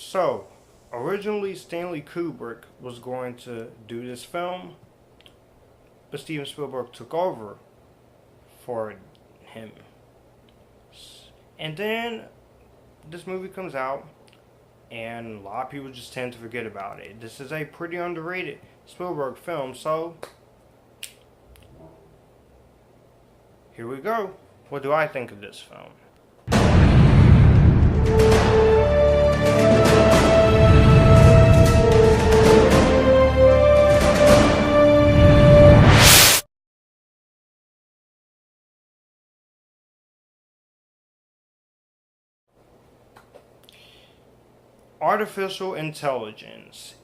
So, originally Stanley Kubrick was going to do this film, but Steven Spielberg took over for him. And then this movie comes out, and a lot of people just tend to forget about it. This is a pretty underrated Spielberg film, so here we go. What do I think of this film? Artificial Intelligence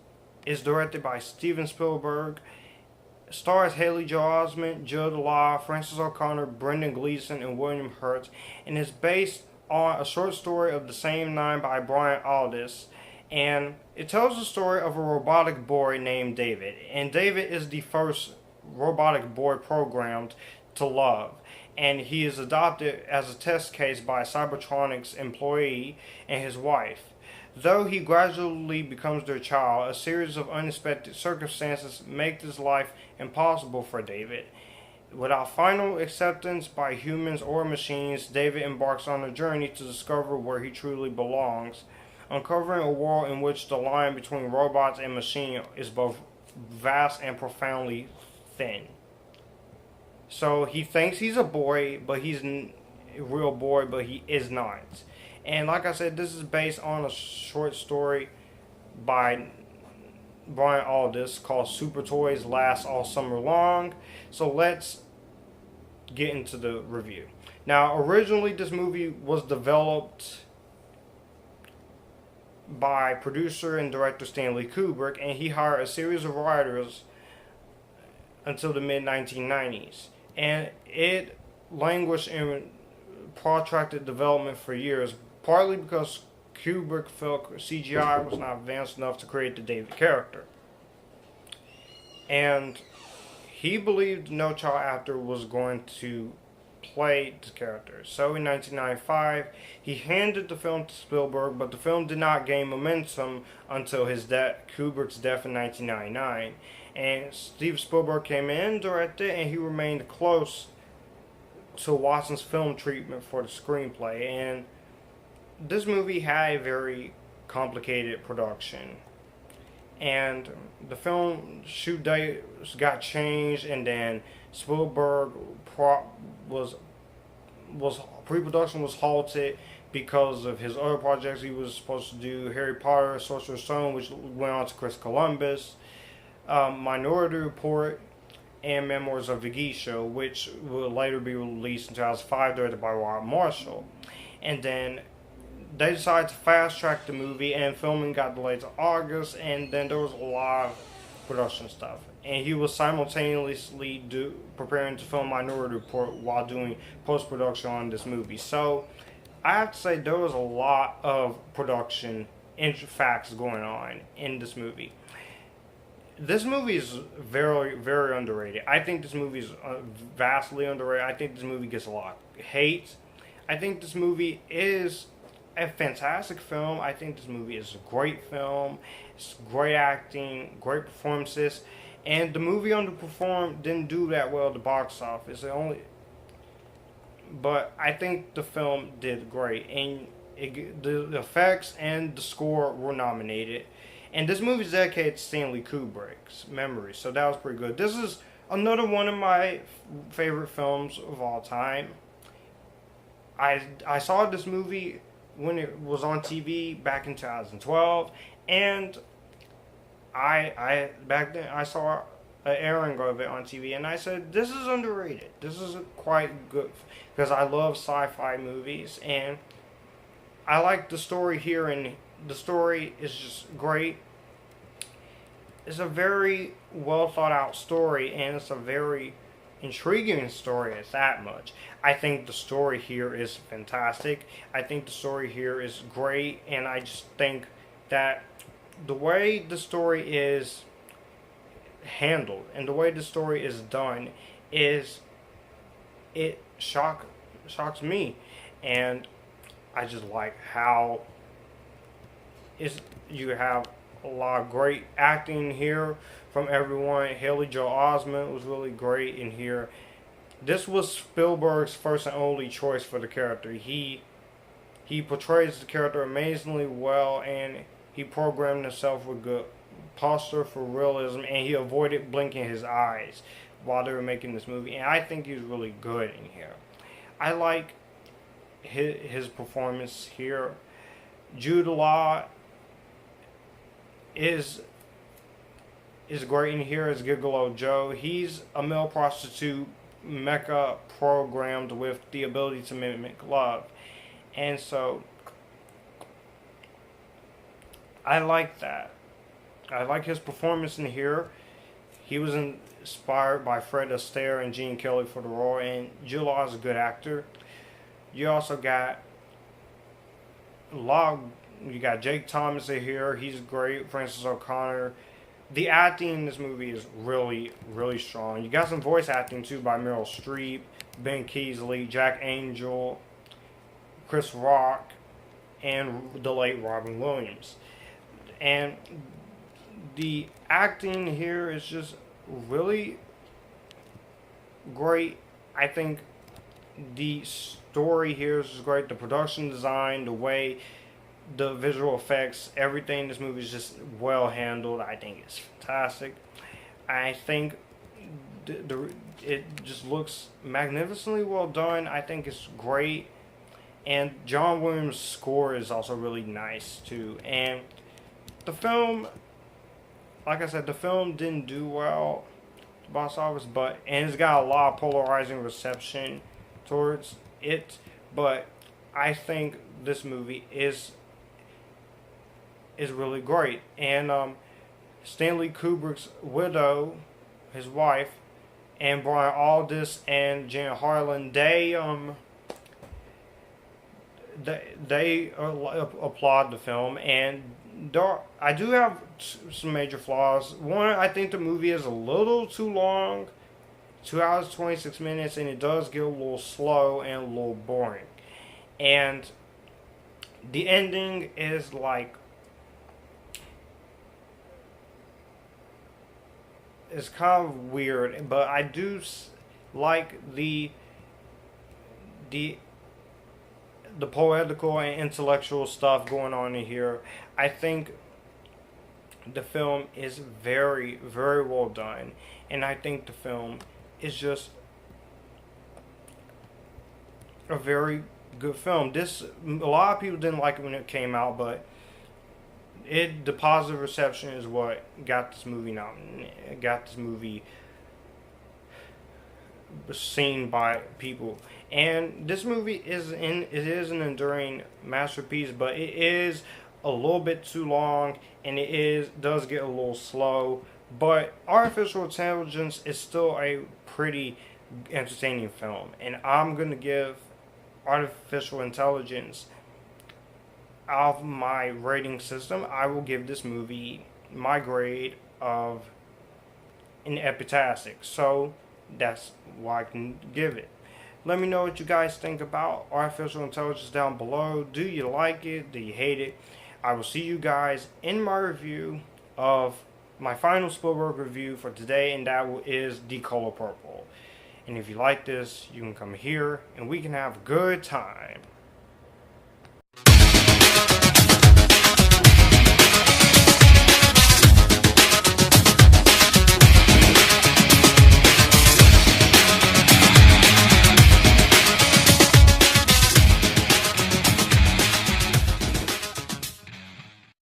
is directed by Steven Spielberg, stars Haley Joel Osment, Jude, Francis O'Connor, Brendan Gleeson, and William Hurt, and is based on a short story of the same name by Brian Aldiss. And it tells the story of a robotic boy named David. And David is the first robotic boy programmed to love. And he is adopted as a test case by a Cybertronics employee and his wife. Though he gradually becomes their child, a series of unexpected circumstances make this life impossible for David. Without final acceptance by humans or machines, David embarks on a journey to discover where he truly belongs, uncovering a world in which the line between robots and machine is both vast and profoundly thin. So he thinks he's a boy, but he's a real boy, but he is not. And like I said, this is based on a short story by Brian Aldiss called Supertoys Last All Summer Long. So let's get into the review. Now, originally this movie was developed by producer and director Stanley Kubrick, and he hired a series of writers until the mid-1990s. And it languished in protracted development for years, partly because Kubrick felt CGI was not advanced enough to create the David character. And he believed no child actor was going to play the character. So in 1995, he handed the film to Spielberg, but the film did not gain momentum until Kubrick's death in 1999. And Steve Spielberg came in, directed, and he remained close to Watson's film treatment for the screenplay. And this movie had a very complicated production, and the film shoot dates got changed, and then Spielberg pre-production was halted because of his other projects. He was supposed to do Harry Potter, Sorcerer's Stone, which went on to Chris Columbus, Minority Report, and Memoirs of a Geisha, which will later be released in 2005, directed by Rob Marshall. And then they decided to fast track the movie, and filming got delayed to August, and then there was a lot of production stuff. And he was simultaneously preparing to film Minority Report while doing post-production on this movie. So I have to say there was a lot of production facts going on in this movie. This movie is very, very underrated. I think this movie is vastly underrated. I think this movie gets a lot of hate. I think this movie is a fantastic film. I think this movie is a great film. It's great acting, great performances, and the movie underperformed, didn't do that well at the box office. But I think the film did great, and the effects and the score were nominated. And this movie is dedicated to Stanley Kubrick's memory, so that was pretty good. This is another one of my favorite films of all time. I saw this movie when it was on TV back in 2012, and I back then I saw an airing of it on TV, and I said, this is underrated. This is quite good, because I love sci-fi movies, and I like the story here, and the story is just great. It's a very well thought out story, and it's a very intriguing story at that much. I think the story here is fantastic. I think the story here is great, and I just think that the way the story is handled and the way the story is done is shocks me, and I just like how It's, you have a lot of great acting here from everyone. Haley Joel Osment was really great in here. This was Spielberg's first and only choice for the character. He portrays the character amazingly well, and he programmed himself with good posture for realism, and he avoided blinking his eyes while they were making this movie. And I think he's really good in here. I like his performance here. Jude Law is great in here as Gigolo Joe. He's a male prostitute mecha programmed with the ability to mimic love. And so I like that. I like his performance in here. He was inspired by Fred Astaire and Gene Kelly for the role, and Jude Law is a good actor. You also got you got Jake Thomas in here. He's great. Francis O'Connor. The acting in this movie is really, really strong. You got some voice acting too by Meryl Streep, Ben Kingsley, Jack Angel, Chris Rock, and the late Robin Williams. And the acting here is just really great. I think the story here is great. The production design, the way the visual effects, everything in this movie is just well handled. I think it's fantastic. I think it just looks magnificently well done. I think it's great. And John Williams' score is also really nice too. And the film, like I said, the film didn't do well at the box office, and it's got a lot of polarizing reception towards it. But I think this movie is really great. And Stanley Kubrick's widow, his wife, and Brian Aldiss and Jan Harlan, they applaud the film, and I do have some major flaws. One, I think the movie is a little too long, 2 hours 26 minutes, and it does get a little slow and a little boring. And the ending is like, it's kind of weird, but I do like the poetical and intellectual stuff going on in here. I think the film is very, very well done, and I think the film is just a very good film. A lot of people didn't like it when it came out, but the positive reception is what got this movie seen by people. And this movie is an enduring masterpiece, but it is a little bit too long, and does get a little slow. But Artificial Intelligence is still a pretty entertaining film, and I'm gonna give Artificial Intelligence, out of my rating system, I will give this movie my grade of an Epictastic. So that's what I can give it. Let me know what you guys think about Artificial Intelligence down below. Do you like it? Do you hate it? I will see you guys in my review of my final Spielberg review for today, and that is The Color Purple. And if you like this, you can come here and we can have a good time.